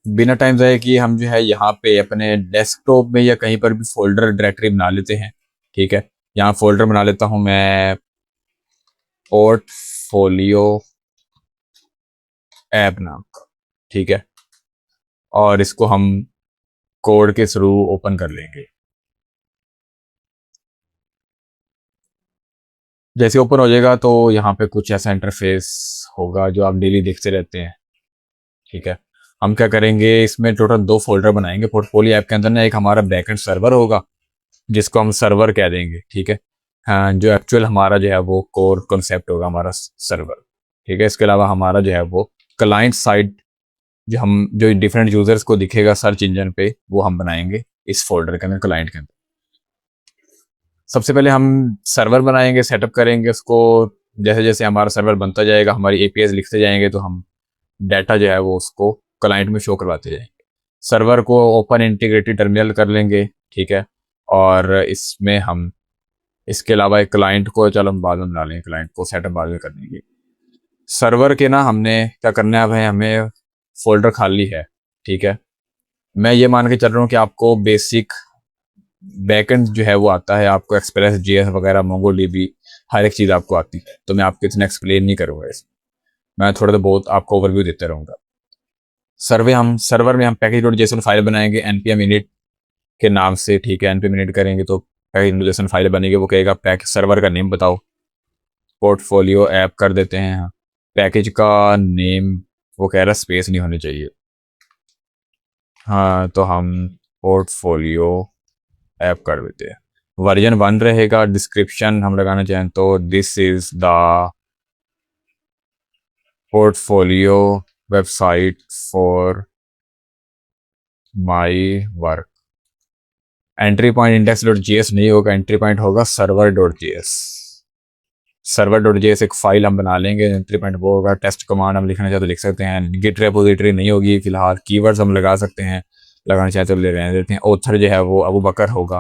बिना टाइम ज़ाया किए हम जो है यहाँ पे अपने डेस्कटॉप में या कहीं पर भी फ़ोल्डर डायरेक्टरी बना लेते हैं, ठीक है? यहाँ फ़ोल्डर बना लेता हूँ मैं पोर्टफ़ोलियो ऐप नाम का, ठीक है? और इसको हम कोड के थ्रू ओपन कर लेंगे। जैसे ओपन हो जाएगा तो यहाँ पे कुछ ऐसा इंटरफेस होगा जो आप डेली देखते रहते हैं, ठीक है? हम क्या करेंगे, इसमें टोटल 2 फ़ोल्डर बनाएँगे। पोर्टफ़ोलियो ऐप के अंदर ना एक हमारा बैकएंड सर्वर होगा, जिसको हम सर्वर कह देंगे, ठीक है? हाँ, जो एक्चुअल हमारा जो है वो कोर कॉन्सेप्ट होगा हमारा सर्वर, ठीक है? इसके अलावा हमारा जो है वो क्लाइंट साइड जो डिफरेंट यूज़र्स को दिखेगा सर्च इंजन पे, वो हम बनाएँगे इस फ़ोल्डर के अंदर, क्लाइंट के अंदर। सबसे पहले हम सर्वर बनाएँगे, सेटअप करेंगे उसको। जैसे-जैसे हमारा सर्वर बनता जाएगा, हमारी एपीआईज़ लिखते जाएँगे, तो हम डाटा जो है वो उसको क्लाइंट में शो करवाते जाएँगे। सर्वर को ओपन इंटीग्रेटेड टर्मिनल कर लेंगे, ठीक है? और इसमें हम इसके अलावा एक क्लाइंट को चलो हम बाद में बना लेंगे, क्लाइंट को सेटअप बाद में कर लेंगे। सर्वर के ना हमने क्या करना है, अब है हमें फ़ोल्डर खाली है, ठीक है? मैं ये मान के चल रहा हूँ कि आपको बेसिक बैकएंड जो है वो आता है, आपको एक्सप्रेस जेएस वगैरह, मोंगोडीबी, हर एक चीज़ आपको आती है। तो मैं आपको इतना एक्सप्लेन नहीं करूँगा इसमें, मैं थोड़ा तो बहुत आपको ओवरव्यू देते रहूँगा। सर्वर में हम पैकेज डॉट जेसन फाइल बनाएँगे npm init के नाम से, ठीक है? npm init करेंगे तो पैकेज डॉट जेसन फाइल बनेगी, वो कहेगा पैक सर्वर का नेम बताओ, पोर्टफोलियो ऐप कर देते हैं। हाँ, पैकेज का नेम वो कह रहा है स्पेस नहीं होनी चाहिए। हाँ, तो हम पोर्टफोलियो ऐप कर देते हैं। वर्जन 1 रहेगा। डिस्क्रिप्शन हम लगाना चाहें तो this is the portfolio website for my work. Entry point index dot J S नहीं होगा, एंट्री पॉइंट होगा server dot J S. Server dot J S एक फाइल हम बना लेंगे, एंट्री पॉइंट वो होगा। टेस्ट कमांड हम लिखना चाहे तो लिख सकते हैं। गिट रेपोजिटरी नहीं होगी फिलहाल। कीवर्ड्स हम लगा सकते हैं, लगाना चाहे तो ले रहने देते हैं। ऑथर जो है वो अबू बकर होगा।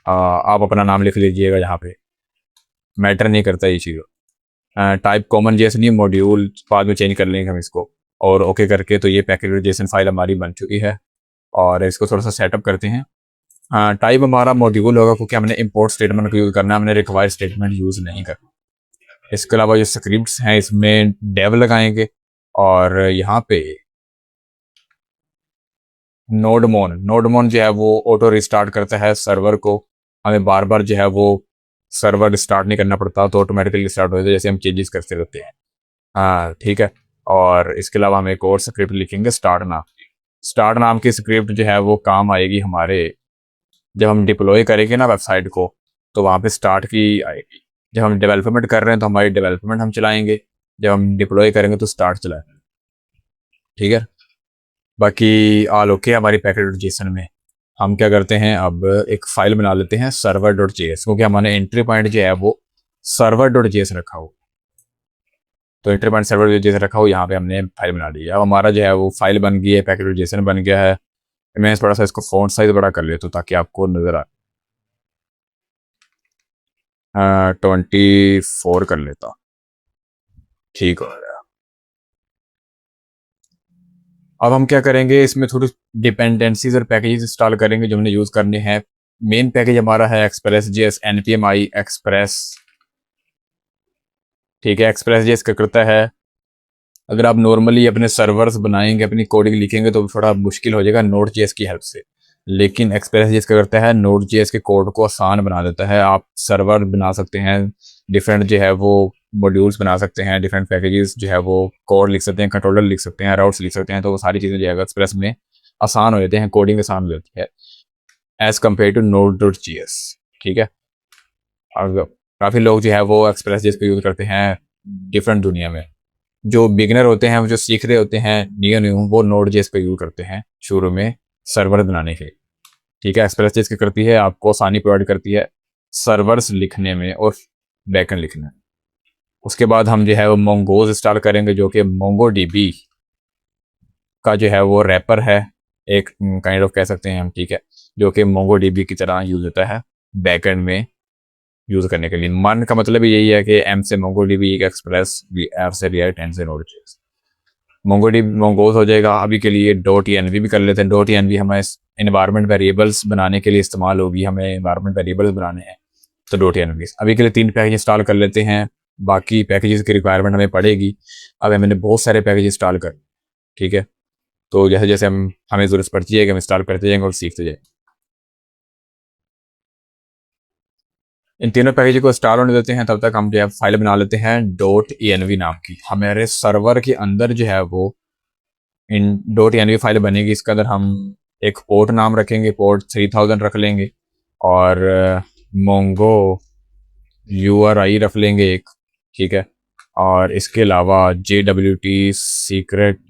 आप अपना नाम लिख लीजिएगा, यहाँ पे मैटर नहीं करता ये चीज़। टाइप कॉमन जैसे नहीं, मॉड्यूल बाद में चेंज कर लेंगे हम इसको। और ओके करके तो ये पैकेज जेसन फाइल हमारी बन चुकी है। और इसको थोड़ा सा सेटअप करते हैं। टाइप हमारा मॉड्यूल होगा, क्योंकि हमने इंपोर्ट स्टेटमेंट को यूज़ करना है, हमने रिक्वायर स्टेटमेंट यूज़ नहीं करना। इसके अलावा जो स्क्रिप्ट्स हैं इसमें डेव लगाएंगे। और यहाँ पे नोडमोन जो है वो ऑटो रिस्टार्ट करता है सर्वर को। हमें बार बार जो है वो सर्वर स्टार्ट नहीं करना पड़ता, तो ऑटोमेटिकली स्टार्ट हो जाता है जैसे हम चेंजेस करते रहते हैं। हाँ, ठीक है। और इसके अलावा हम एक और स्क्रिप्ट लिखेंगे स्टार्ट नाम की। स्टार्ट नाम की स्क्रिप्ट जो है वो काम आएगी हमारे, जब हम डिप्लॉय करेंगे ना वेबसाइट को, तो वहाँ पे स्टार्ट की आएगी। जब हम डेवलपमेंट कर रहे हैं तो हमारी डेवलपमेंट हम चलाएंगे, जब हम डिप्लॉय करेंगे तो स्टार्ट चलाएंगे, ठीक है? बाकी ऑल ओके हमारी पैकेट जेसन में। हम क्या करते हैं, अब एक फाइल बना लेते हैं सर्वर डॉट जेएस, क्योंकि हमारे एंट्री पॉइंट जो है वो सर्वर डॉट जेएस रखा हो। तो एंट्री पॉइंट सर्वर जैसे रखा हो, यहाँ पे हमने फाइल बना ली है। अब हमारा जो है वो फाइल बन गई है, पैकेट जेसन बन गया है। मैं थोड़ा सा इसको फ़ॉन्ट साइज बड़ा कर लेता हूँ ताकि आपको नज़र आए। 24 कर लेता, ठीक हो गया। अब हम क्या करेंगे, इसमें थोड़ी डिपेंडेंसीज और पैकेजेस इंस्टॉल करेंगे जो हमने यूज़ करने हैं। मेन पैकेज हमारा है express JS npm i express, ठीक है? एक्सप्रेस जेएस क्या करता है, अगर आप नॉर्मली अपने सर्वर्स बनाएंगे, अपनी कोडिंग लिखेंगे तो थोड़ा मुश्किल हो जाएगा नोड जेएस की हेल्प से। लेकिन एक्सप्रेस जेएस क्या करता है, नोड जेएस के कोड को आसान बना देता है। आप सर्वर बना सकते हैं, डिफरेंट जो है वो मॉड्यूल्स बना सकते हैं, डिफरेंट पैकेजेस जो है वो कोड लिख सकते हैं, कंट्रोलर लिख सकते हैं, राउट्स लिख सकते हैं। तो वो सारी चीज़ें जो है एक्सप्रेस में आसान हो जाती हैं, कोडिंग आसान हो जाती है as compare to Node dot J S, ठीक है? और काफ़ी लोग जो है वो एक्सप्रेस जेएस को यूज़ करते हैं डिफरेंट दुनिया में। जो बिगिनर होते हैं, जो सीख रहे होते हैं न्यू न्यू, वो नोड जेएस का यूज़ करते हैं शुरू में सर्वर बनाने के लिए, ठीक है? एक्सप्रेस जेएस क्या करती है, आपको आसानी प्रोवाइड करती है सर्वर्स लिखने में और बैकएंड लिखने में। उसके बाद हम जो है वो मोंगोज इंस्टॉल करेंगे, जो कि मोंगोडीबी का जो है वो रैपर है, एक काइंड ऑफ कह सकते हैं हम, ठीक है? जो कि मोंगोडीबी की तरह यूज़ होता है बैकएंड में यूज़ करने के लिए। मन का मतलब यही है कि एम से मोंगोडीबी, एक एक्सप्रेस, ऐप से रिएक्ट, एंड से नोड जेएस। मोंगोज हो जाएगा। अभी के लिए डॉट एनवी भी कर लेते हैं। डॉट एनवी हमें इन्वायरमेंट वेरिएबल्स बनाने के लिए इस्तेमाल होगी, हमें इन्वायरमेंट वेरिएबल्स बनाने हैं तो डॉट एनवी। अभी के लिए 3 पैकेज इंस्टॉल कर लेते हैं, बाकी पैकेजेस की रिक्वायरमेंट हमें पड़ेगी। अब मैंने बहुत सारे पैकेज इंस्टॉल कर, ठीक है, तो जैसे जैसे हमें ज़रूरत पड़ती है कि हम इंस्टॉल करते जाएंगे और सीखते जाएंगे। इन तीनों पैकेज को इंस्टॉल होने देते हैं, तब तक हम जो है फाइल बना लेते हैं डॉट env नाम की। हमारे सर्वर के अंदर जो है वो इन डॉट env फाइल बनेगी। इसके अंदर हम एक पोर्ट नाम रखेंगे, पोर्ट 3000 रख लेंगे, और मोंगो URI रख लेंगे एक, ठीक है। और इसके अलावा JWT सीक्रेट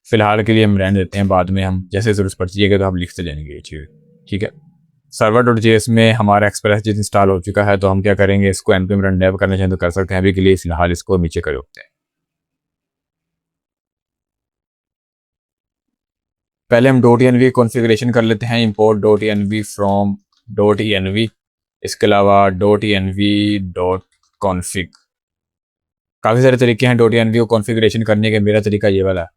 फिलहाल के लिए हम रहने देते हैं, बाद में हम जैसे ज़रूरत पड़ती है तो हम लिखते जाएंगे ये चीज़, ठीक है। सर्वर डॉट जेएस में हमारा एक्सप्रेस जेस इंस्टॉल हो चुका है, तो हम क्या करेंगे, इसको npm रन डेव करना चाहें तो कर सकते हैं। अभी के लिए फिलहाल इसको नीचे कर होते हैं। पहले हम डॉट env कॉन्फ़िगरेशन कर लेते हैं, import dot env from dot env। इसके अलावा डॉट env डॉट कॉन्फ़िग, काफ़ी सारे तरीके हैं डॉट env को कॉन्फ़िगरेशन करने के। मेरा तरीका ये वाला है,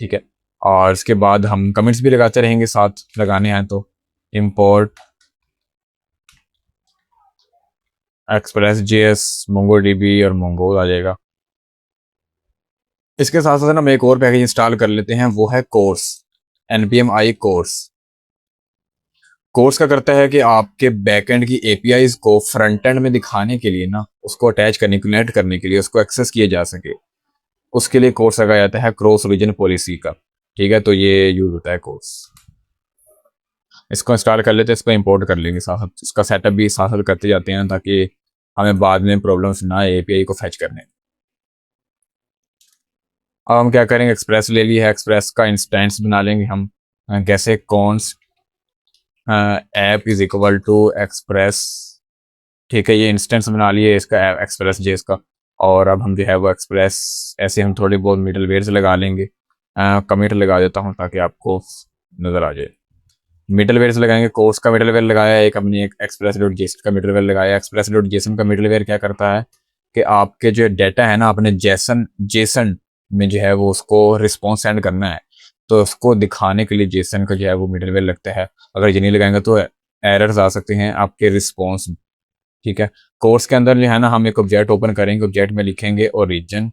ठीक है। और इसके बाद हम कमेंट्स भी लगाते रहेंगे, साथ लगाने हैं तो इंपोर्ट एक्सप्रेस जेएस मोंगोडीबी और मोंगो आ जाएगा। इसके साथ साथ हम एक और पैकेज इंस्टॉल कर लेते हैं, वो है course, npm i course. Course का करता है कि आपके बैकएंड की एपीआईज को फ्रंट एंड में दिखाने के लिए ना, उसको अटैच करने, कनेक्ट करने के लिए, उसको एक्सेस किया जा सके, उसके लिए कोर्स लगाया जाता है क्रॉस रीजन पॉलिसी का, ठीक है। तो ये यूज होता है कोर्स। इसको इंस्टॉल कर लेते हैं, इसको इंपोर्ट कर लेंगे साथ साथ। इसका सेटअप भी साथ साथ करते जाते हैं ताकि हमें बाद में प्रॉब्लम्स ना आए एपीआई को फैच करने। अब हम क्या करेंगे, एक्सप्रेस ले लिया है, एक्सप्रेस का इंस्टेंस बना लेंगे हम। कैसे, const app is equal to express, ठीक है। ये इंस्टेंस बना लिए इसका एक्सप्रेस जेस का। और अब हम जो है वो एक्सप्रेस ऐसे हम थोड़ी बहुत मिडल वेयर लगा लेंगे। कमिट लगा देता हूँ ताकि आपको नज़र आ जाए। मिडल वेयर लगाएंगे, कोर्स का मिडल वेयर लगाया, एक हमने एक एक्सप्रेस डॉट जेसन का मिडल वेयर लगाया। एक्सप्रेस डॉट जेसन का मिडल वेयर क्या करता है कि आपके जो डेटा है ना, आपने जेसन में जो है वो उसको रिस्पॉन्स सेंड करना है, तो उसको दिखाने के लिए जेसन का जो है वो मिडल वेयर लगता है। अगर ये नहीं लगाएंगे तो एरर्स आ सकते हैं आपके रिस्पॉन्स, ठीक है। कोर्स के अंदर जो है ना, हम एक ऑब्जेक्ट ओपन करेंगे, ऑब्जेक्ट में लिखेंगे ओरिजिन,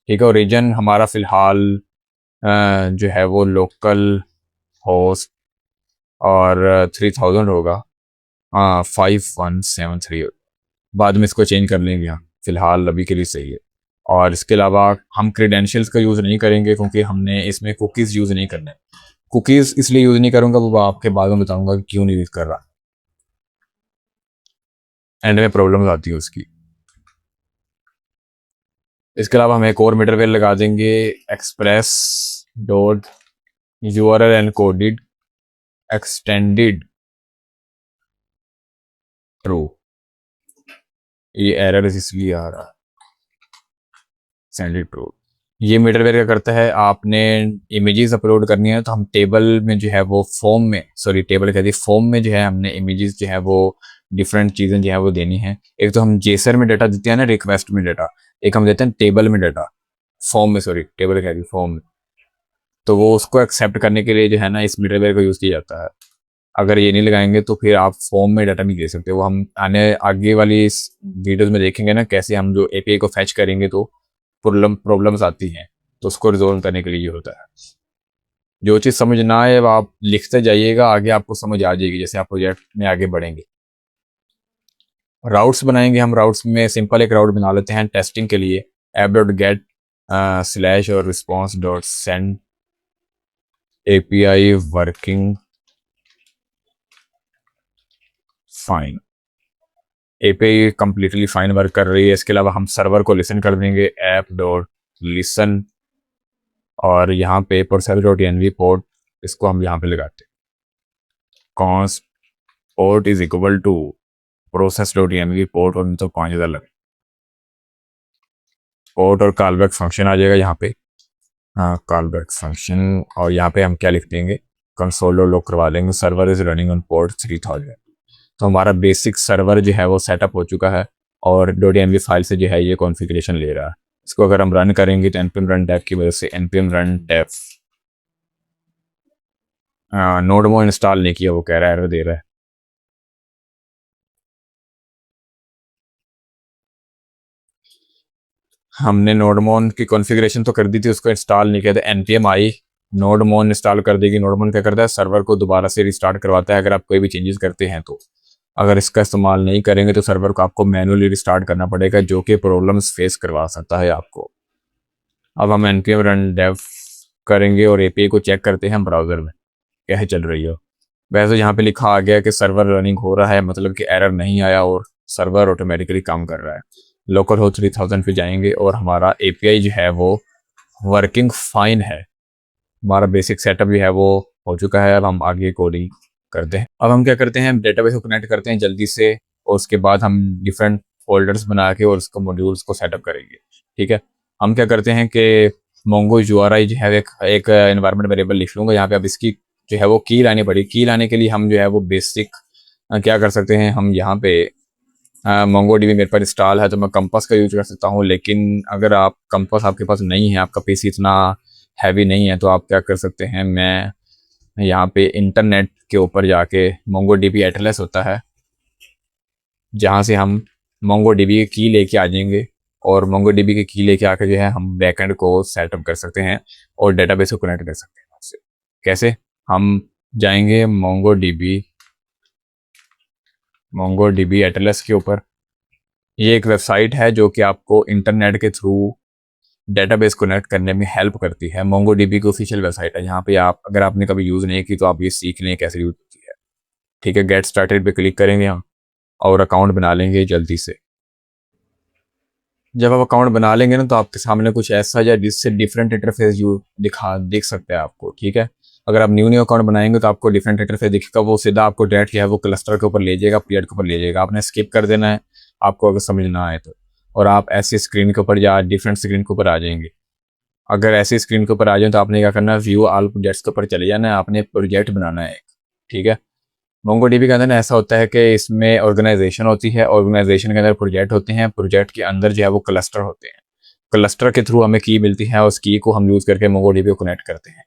ठीक है। ओरिजिन हमारा फिलहाल जो है वो लोकल होस्ट और 3000 होगा, हाँ 5173। बाद में इसको चेंज कर लेंगे, हाँ फिलहाल अभी के लिए सही है। और इसके अलावा हम क्रेडेंशियल्स का यूज़ नहीं करेंगे क्योंकि हमने इसमें कुकीज़ यूज़ नहीं करना है। कुकीज़ इसलिए यूज़ नहीं करूँगा, वो आपके बाद में बताऊँगा कि क्यों नहीं यूज़ कर रहा, एंड में प्रॉब्लम्स आती है उसकी। इसके अलावा हम एक और मिडलवेयर लगा देंगे, express dot URL encoded extended true. ये एरर इसलिए आ रहा है, एक्सटेंडेड ट्रू। ये मिडलवेयर क्या करता है, आपने इमेजेस अपलोड करनी है तो हम टेबल में जो है वो फॉर्म में, सॉरी टेबल कहती है, फॉर्म में जो है हमने इमेजेस जो है वो डिफरेंट चीज़ें जो है वो देनी है। एक तो हम जेसर में डाटा देते हैं ना, रिक्वेस्ट में डाटा, एक हम देते हैं टेबल में डाटा, फॉर्म में, सॉरी टेबल कहती है फॉर्म में। तो वो उसको एक्सेप्ट करने के लिए जो है ना इस मिडलवेयर को यूज़ किया जाता है। अगर ये नहीं लगाएंगे तो फिर आप फॉर्म में डाटा नहीं दे सकते। वो हम आगे वाली इस वीडियोज़ में देखेंगे ना, कैसे हम जो एपीआई को फैच करेंगे तो प्रॉब्लम्स आती हैं, तो उसको रिजोल्व करने के लिए ये होता है। जो चीज़ समझ ना आए वो आप लिखते जाइएगा, आगे आपको समझ आ जाएगी जैसे आप प्रोजेक्ट में आगे बढ़ेंगे। राउट्स बनाएंगे हम, राउट्स में सिंपल एक राउट बना लेते हैं टेस्टिंग के लिए, ऐप डॉट गेट स्लैश और response dot send API working fine. API completely fine work कर रही है। इसके अलावा हम सर्वर को लिसन कर देंगे, ऐप डॉट लिसन, और यहाँ पे प्रोसेस डॉट एनवी पोर्ट, इसको हम यहाँ पे लगाते हैं, const port is equal to process dot env port, और तो 5000 लगे पोर्ट, और कॉलबैक फंक्शन आ जाएगा यहाँ पे, हाँ कॉलबैक फंक्शन। और यहाँ पे हम क्या लिख देंगे, कंसोल लॉग करवा लेंगे, server is running on port 3000। तो हमारा बेसिक सर्वर जो है वो सेटअप हो चुका है और डॉट एनवी फाइल से जो है ये कॉन्फ़िगरेशन ले रहा है। इसको अगर हम रन करेंगे तो npm run dev की वजह से npm run dev नोडमो इंस्टॉल नहीं किया, वो कह रहा है, एरर दे रहा है। हमने नोडमोन की कॉन्फ़िगरेशन तो कर दी थी, उसको इंस्टॉल नहीं किया था। npm आई नोडमोन इंस्टॉल कर देगी। नोडमोन क्या करता है, सर्वर को दोबारा से रिस्टार्ट करवाता है अगर आप कोई भी चेंजेस करते हैं तो। अगर इसका इस्तेमाल नहीं करेंगे तो सर्वर को आपको मैनुअली रिस्टार्ट करना पड़ेगा, जो कि प्रॉब्लम्स फेस करवा सकता है आपको। अब हम npm रन डेव करेंगे और एपीआई को चेक करते हैं ब्राउज़र में कैसे चल रही हो। वैसे यहाँ पे लिखा आ गया कि सर्वर रनिंग हो रहा है, मतलब कि एरर नहीं आया और सर्वर ऑटोमेटिकली काम कर रहा है। लोकल हो 3000 पे जाएंगे और हमारा एपीआई जो है वो वर्किंग फाइन है। हमारा बेसिक सेटअप भी है वो हो चुका है। अब हम आगे कोडिंग करते हैं। अब हम क्या करते हैं, डेटाबेस को कनेक्ट करते हैं जल्दी से, और उसके बाद हम डिफरेंट फोल्डर्स बना के और उसको मॉड्यूल्स को सेटअप करेंगे। ठीक है, हम क्या करते हैं कि मोंगो यूआरआई जो है एक एनवायरनमेंट वेरिएबल लिख लूँगा यहाँ पे। अब इसकी जो है वो की लानी पड़ेगी। की लाने के लिए हम जो है वो बेसिक क्या कर सकते हैं, हम यहाँ पे मोंगो डीबी मेरे पास इंस्टॉल है तो मैं कंपास का यूज कर सकता हूँ। लेकिन अगर आप कंपास आपके पास नहीं है, आपका पीसी इतना हैवी नहीं है, तो आप क्या कर सकते हैं, मैं यहाँ पे इंटरनेट के ऊपर जाके मोंगो डीबी एटलस होता है, जहाँ से हम मोंगो डीबी की की लेके आ जाएंगे और मोंगो डीबी की की लेके आकर जो है हम बैकएंड को सेटअप कर सकते हैं और डेटाबेस को कनेक्ट कर सकते हैं उससे। कैसे, हम जाएंगे मोंगो डीबी एटलस के ऊपर। ये एक वेबसाइट है जो कि आपको इंटरनेट के थ्रू डेटाबेस कनेक्ट करने में हेल्प करती है। मोंगो डीबी की ऑफिशियल वेबसाइट है, यहाँ पे आप अगर आपने कभी यूज़ नहीं की तो आप ये सीख लें कैसे यूज़ होती है। ठीक है, गेट स्टार्टेड पे क्लिक करेंगे हम और अकाउंट बना लेंगे जल्दी से। जब आप अकाउंट बना लेंगे ना तो आपके सामने कुछ ऐसा या जिससे डिफरेंट इंटरफेस यू दिख सकता है आपको। ठीक है, अगर आप न्यू अकाउंट बनाएंगे तो आपको डिफरेंट इंटरफेस दिखेगा, वो सीधा आपको डायरेक्ट जो है वो क्लस्टर के ऊपर ले जाएगा, पीरियड के ऊपर ले जाएगा। आपने स्किप कर देना है आपको अगर समझ ना आए तो, और आप ऐसी स्क्रीन के ऊपर या डिफरेंट स्क्रीन के ऊपर आ जाएंगे। अगर ऐसी स्क्रीन के ऊपर आ जाए तो आपने क्या करना है, व्यू ऑल प्रोजेक्ट्स के ऊपर चले जाना है, आपने प्रोजेक्ट बनाना है एक। ठीक है, मोंगोडीबी के अंदर ना ऐसा होता है कि इसमें ऑर्गेनाइजेशन होती है, ऑर्गेनाइजेशन के अंदर प्रोजेक्ट होते हैं, प्रोजेक्ट के अंदर जो है वो क्लस्टर होते हैं। क्लस्टर के थ्रू हमें की मिलती है, उस की को हम यूज़ करके मोंगोडीबी को कनेक्ट करते हैं।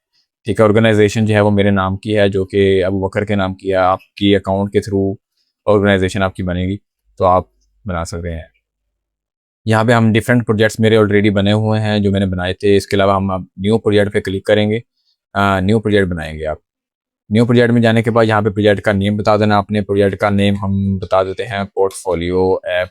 ठीक है, ऑर्गेनाइजेशन जो है वो मेरे नाम की है, जो कि अबू बकर के नाम की है। आपकी अकाउंट के थ्रू ऑर्गेनाइजेशन आपकी बनेगी तो आप बना सकते हैं। यहाँ पे हम डिफरेंट प्रोजेक्ट्स मेरे ऑलरेडी बने हुए हैं जो मैंने बनाए थे। इसके अलावा हम अब न्यू प्रोजेक्ट पे क्लिक करेंगे, न्यू प्रोजेक्ट बनाएंगे आप। न्यू प्रोजेक्ट में जाने के बाद यहाँ पे प्रोजेक्ट का नेम बता देना। अपने प्रोजेक्ट का नेम हम बता देते हैं पोर्टफोलियो ऐप,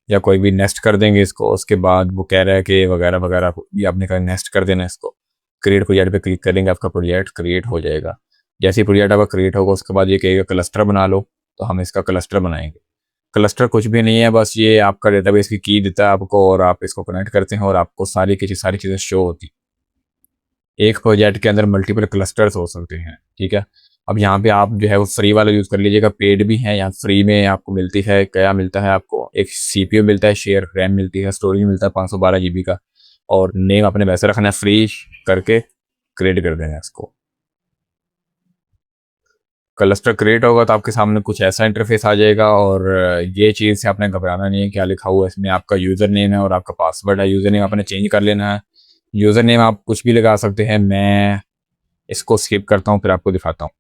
या कोई भी नेक्स्ट कर देंगे इसको। उसके बाद वो कह रहा है कि वगैरह वगैरह ये आपने कहा नेक्स्ट कर देना इसको। क्रिएट प्रोजेक्ट पे क्लिक करेंगे, आपका प्रोजेक्ट क्रिएट हो जाएगा। जैसे ही प्रोजेक्ट आपका क्रिएट होगा उसके बाद ये कहेगा क्लस्टर बना लो, तो हम इसका क्लस्टर बनाएंगे। क्लस्टर कुछ भी नहीं है, बस ये आपका डेटाबेस की देता है आपको और आप इसको कनेक्ट करते हैं और आपको सारी की सारी चीज़ें शो होती हैं। एक प्रोजेक्ट के अंदर मल्टीपल क्लस्टर्स हो सकते हैं। ठीक है, अब यहाँ पे आप जो है वो फ्री वाला यूज़ कर लीजिएगा, पेड भी है। यहाँ फ्री में आपको मिलती है, क्या मिलता है आपको, एक सीपीयू मिलता है, शेयर रैम मिलती है, स्टोरेज मिलता है 512 जीबी का, और नेम आपने वैसे रखना है, फ्री करके क्रिएट कर देना है इसको। क्लस्टर क्रिएट होगा तो आपके सामने कुछ ऐसा इंटरफेस आ जाएगा, और ये चीज़ से आपने घबराना नहीं है। क्या लिखा हुआ है इसमें, आपका यूज़र नेम है और आपका पासवर्ड है। यूज़र नेम आपने चेंज कर लेना है। यूज़र नेम आप कुछ भी लगा सकते हैं, मैं इसको स्किप करता हूँ फिर आपको दिखाता हूँ।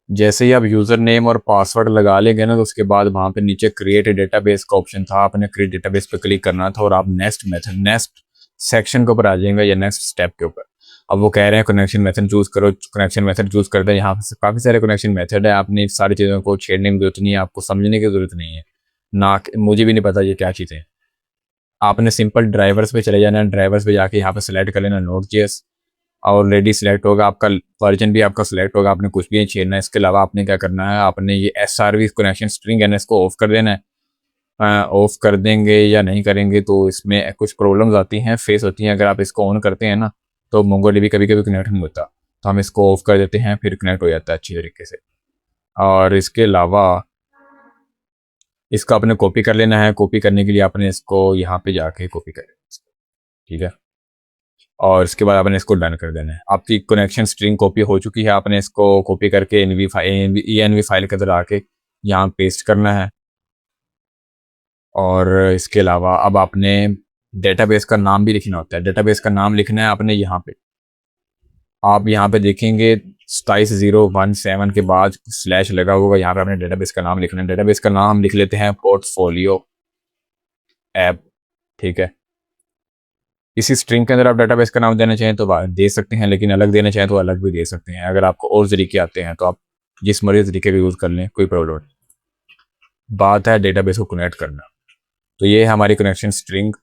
जैसे ही आप यूज़र नेम और पासवर्ड लगा लेंगे ना तो उसके बाद वहाँ पे नीचे क्रिएट डेटाबेस का ऑप्शन था, आपने क्रिएट डेटाबेस पे क्लिक करना था और आप नेक्स्ट मेथड, नेक्स्ट सेक्शन के ऊपर आ जाएंगे या नेक्स्ट स्टेप के ऊपर। अब वो कह रहे हैं कनेक्शन मेथड चूज़ करो, कनेक्शन मेथड चूज़ कर दें। यहाँ पे काफ़ी सारे कनेक्शन मेथड है, आपने इस सारी चीज़ों को छेड़ने की जरूरत नहीं है, आपको समझने की ज़रूरत नहीं है ना। मुझे भी नहीं पता ये क्या चीज़ें हैं। आपने सिंपल ड्राइवर्स पे चले जाना है, ड्राइवर्स पे जाके यहाँ पे सेलेक्ट कर लेना Node.js, ऑलरेडी सिलेक्ट होगा, आपका वर्जन भी आपका सिलेक्ट होगा, आपने कुछ भी नहीं छेड़ना है। इसके अलावा आपने क्या करना है, आपने ये SRV कनेक्शन स्ट्रिंग है ना, इसको ऑफ कर देना है। ऑफ कर देंगे या नहीं करेंगे तो इसमें कुछ प्रॉब्लम्स आती हैं, फेस होती हैं। अगर आप इसको ऑन करते हैं ना तो MongoDB कभी कभी कनेक्ट नहीं होता, तो हम इसको ऑफ कर देते हैं, फिर कनेक्ट हो जाता है अच्छी तरीके से। और इसके अलावा इसको आपने कॉपी कर लेना है। कॉपी करने के लिए आपने इसको यहाँ पे जाके कॉपी कर लेना है। ठीक है, और इसके बाद आपने इसको डन कर देना है। आपकी कनेक्शन स्ट्रिंग कॉपी हो चुकी है, आपने इसको कॉपी करके env फाइल के अंदर आके यहाँ पेस्ट करना है। और इसके अलावा अब आपने डेटाबेस का नाम भी लिखना होता है। डेटाबेस का नाम लिखना है आपने यहाँ पे, आप यहाँ पे देखेंगे 27017 के बाद स्लैश लगा होगा, यहाँ पे आपने डेटाबेस का नाम लिखना है। डेटाबेस का नाम हम लिख लेते हैं पोर्टफोलियो ऐप, ठीक है। इसी स्ट्रिंग के अंदर आप डेटाबेस का नाम देना चाहें तो दे सकते हैं, लेकिन अलग देना चाहें तो अलग भी दे सकते हैं। अगर आपको और तरीके आते हैं तो आप जिस मर्जी तरीके का यूज़ कर लें, कोई प्रॉब्लम नहीं। बात है डेटाबेस को कनेक्ट करना, तो ये है हमारी कनेक्शन स्ट्रिंग।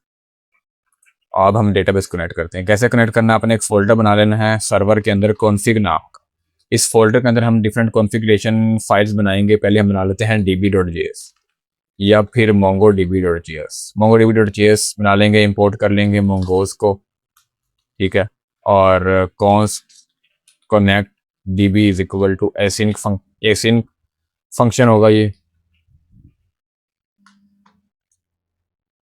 अब हम डेटाबेस कनेक्ट करते हैं। कैसे कनेक्ट करना है, अपने एक फोल्डर बना लेना है सर्वर के अंदर कॉन्फ़िग नाम का। इस फोल्डर के अंदर हम डिफरेंट कॉन्फ़िगरेशन फाइल्स बनाएंगे। पहले हम बना लेते हैं db.js या फिर mongodb.js। mongodb.js बना लेंगे, इंपोर्ट कर लेंगे mongoose को, ठीक है। और const connect db is equal to async function होगा ये।